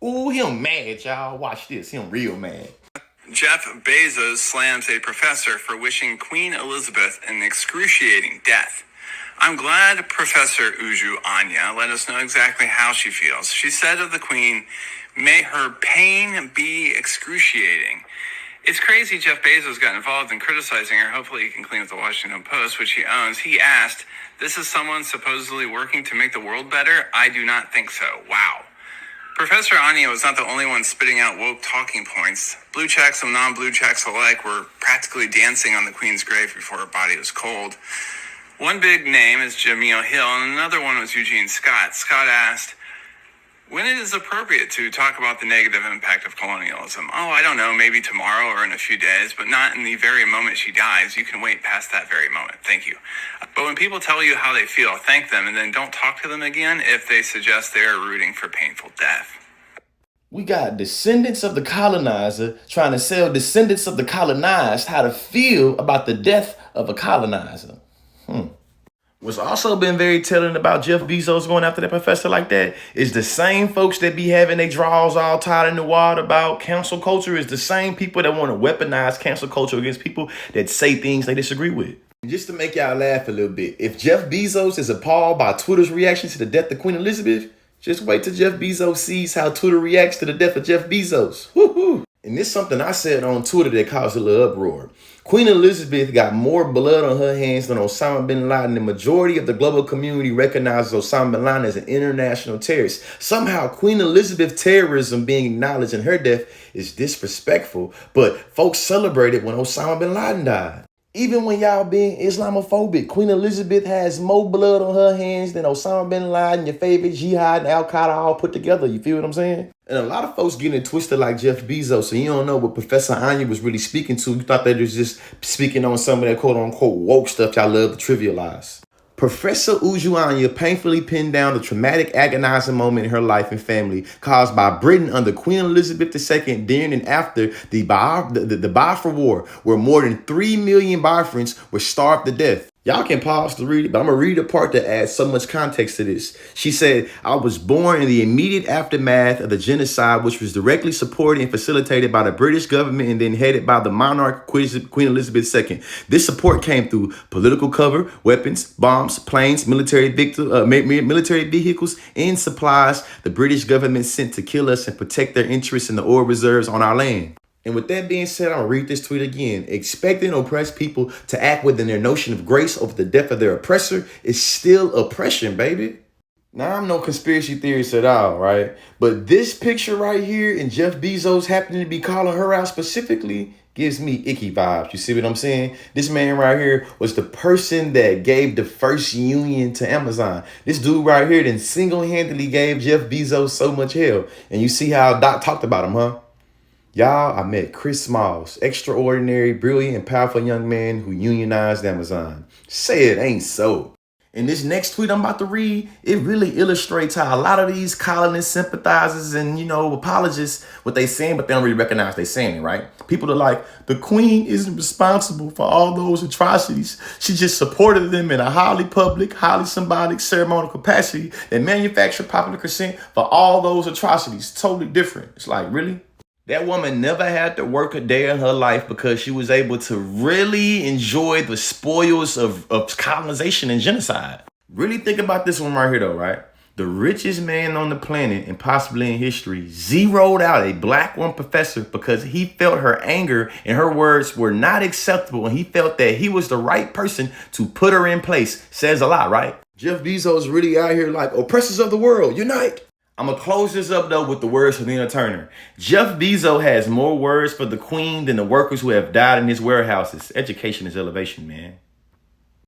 Ooh, him mad, y'all. Watch this. Him real mad. Jeff Bezos slams a professor for wishing Queen Elizabeth an excruciating death. I'm glad Professor Uju Anya let us know exactly how she feels. She said of the Queen, "May her pain be excruciating." It's crazy Jeff Bezos got involved in criticizing her. Hopefully he can clean up the Washington Post, which he owns. He asked, "This is someone supposedly working to make the world better? I do not think so." Wow. Professor Anya was not the only one spitting out woke talking points. Blue checks and non-blue checks alike were practically dancing on the Queen's grave before her body was cold. One big name is Jamil Hill, and another one was Eugene Scott. Scott asked, when it is appropriate to talk about the negative impact of colonialism. Oh, I don't know, maybe tomorrow or in a few days, but not in the very moment she dies. You can wait past that very moment. Thank you. But when people tell you how they feel, thank them, and then don't talk to them again if they suggest they are rooting for painful death. We got descendants of the colonizer trying to sell descendants of the colonized how to feel about the death of a colonizer. What's also been very telling about Jeff Bezos going after that professor like that is the same folks that be having their drawers all tied in the wad about cancel culture is the same people that want to weaponize cancel culture against people that say things they disagree with. Just to make y'all laugh a little bit, if Jeff Bezos is appalled by Twitter's reaction to the death of Queen Elizabeth, just wait till Jeff Bezos sees how Twitter reacts to the death of Jeff Bezos. Woo-hoo. And this is something I said on Twitter that caused a little uproar. Queen Elizabeth got more blood on her hands than Osama bin Laden. The majority of the global community recognizes Osama bin Laden as an international terrorist. Somehow, Queen Elizabeth terrorism being acknowledged in her death is disrespectful, but folks celebrated when Osama bin Laden died. Even when y'all being Islamophobic, Queen Elizabeth has more blood on her hands than Osama bin Laden, your favorite jihad, and Al-Qaeda all put together. You feel what I'm saying? And a lot of folks getting it twisted like Jeff Bezos, so you don't know what Professor Anya was really speaking to. You thought they was just speaking on some of that quote-unquote woke stuff y'all love to trivialize. Professor Uju Anya painfully pinned down the traumatic, agonizing moment in her life and family caused by Britain under Queen Elizabeth II during and after the Biafra War, where more than 3 million Biafrans were starved to death. Y'all can pause to read it, but I'm going to read a part that adds so much context to this. She said, "I was born in the immediate aftermath of the genocide, which was directly supported and facilitated by the British government and then headed by the monarch Queen Elizabeth II. This support came through political cover, weapons, bombs, planes, military vehicles, and supplies the British government sent to kill us and protect their interests in the oil reserves on our land." And with that being said, I'll read this tweet again. Expecting oppressed people to act within their notion of grace over the death of their oppressor is still oppression, baby. Now, I'm no conspiracy theorist at all, right? But this picture right here and Jeff Bezos happening to be calling her out specifically gives me icky vibes. You see what I'm saying? This man right here was the person that gave the first union to Amazon. This dude right here then single-handedly gave Jeff Bezos so much hell. And you see how Doc talked about him, huh? Y'all, I met Chris Smalls, extraordinary, brilliant, and powerful young man who unionized Amazon. Say it ain't so. And this next tweet I'm about to read, it really illustrates how a lot of these colonist sympathizers and, apologists, what they saying, but they don't really recognize they saying it, right? People are like, the Queen isn't responsible for all those atrocities. She just supported them in a highly public, highly symbolic, ceremonial capacity that manufactured popular consent for all those atrocities. Totally different. It's like, really? That woman never had to work a day in her life because she was able to really enjoy the spoils of colonization and genocide. Really think about this one right here though, right? The richest man on the planet and possibly in history zeroed out a black woman professor because he felt her anger and her words were not acceptable and he felt that he was the right person to put her in place. Says a lot, right? Jeff Bezos really out here like, oppressors of the world, unite. I'm going to close this up, though, with the words of Nina Turner. Jeff Bezos has more words for the Queen than the workers who have died in his warehouses. Education is elevation, man.